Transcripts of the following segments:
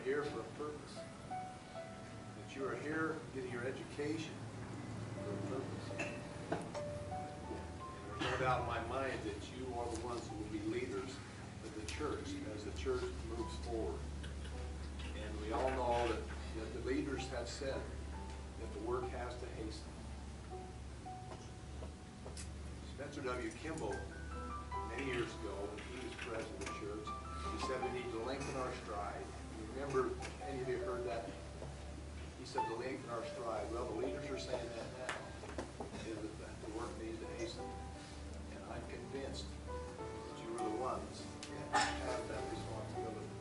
here for a purpose. That you are here getting your education for a purpose. And there's no doubt in my mind that you are the ones who will be leaders of the church as the church moves forward. And we all know that the leaders have said that the work has to hasten. Spencer W. Kimball, many years ago, when he was president of the church, he said we need to lengthen our stride. Remember, any of you heard that? He said to lengthen our stride. Well, the leaders are saying that now, is that the work needs to hasten. And I'm convinced that you are the ones that have that responsibility.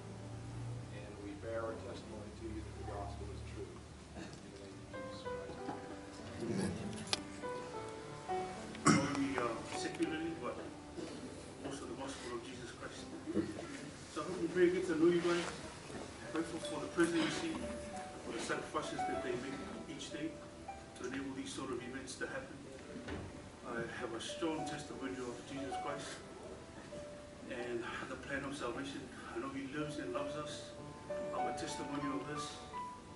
And we bear our testimony to you that the gospel is true. In the name of Jesus Christ. Amen. Secularly, but also the gospel of Jesus Christ. So I hope we very good to know you guys. Grateful for the presidency, for the sacrifices that they make each day to enable these sort of events to happen. I have a strong testimony of Jesus Christ and the plan of salvation. I know He lives and loves us. I'm a testimony of this.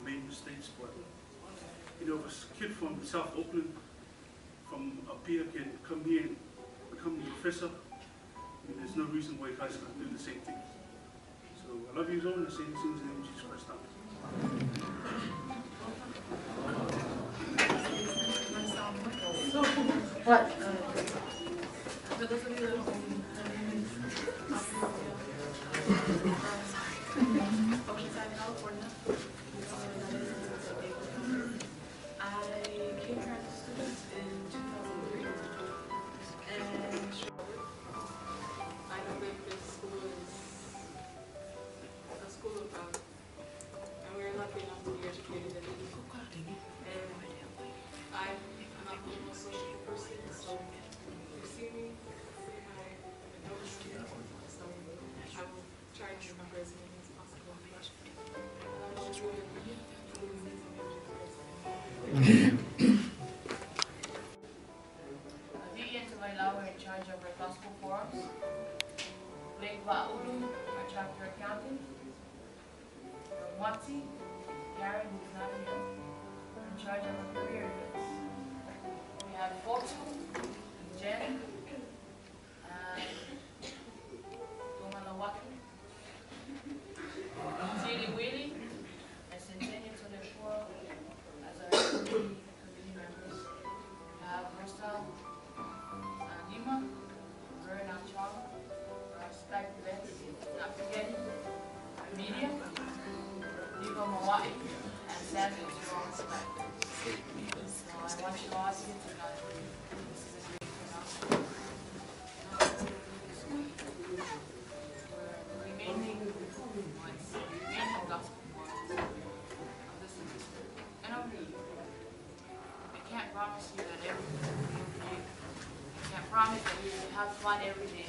Made mistakes, but you know, if a kid from South Oakland, from up here, can come here and become a professor, and there's no reason why you guys can't do the same thing. So I love you all, and I say these things in the name of Jesus Christ. What? Oceanside, California. I came here as a student in 2003, and I know that this school is a school of God, and we're lucky enough to be educated in it. And I'm not a social person, so if you see me, say hi, and don't see me. So I will try to remember as many as possible. And I want you to Vivian Tumailao in charge of our gospel forums. Blake Waulu, our chapter accountant. Watsi, Gary, who's not here, in charge of our career events. We have Fotu, Jen, Tumalawaki, Zili Willie, and Centennial Toleforo as our committee members. We have Rosa Lima, Vernon Chong, our Skype events, not forgetting media, Nico Mawai, and Samuel Jerome Skype. So I want you all here tonight. This is a great turnout. We're remaining gospel ones of this industry. And I'll read. I can't promise you that everything will be okay. I can't promise that we will have fun every day.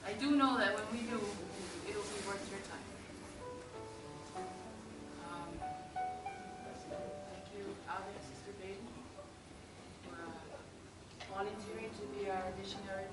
I do know that when we do, it'll be worth your time. Thank you, Alvin and Sister Baden, for volunteering to be our missionary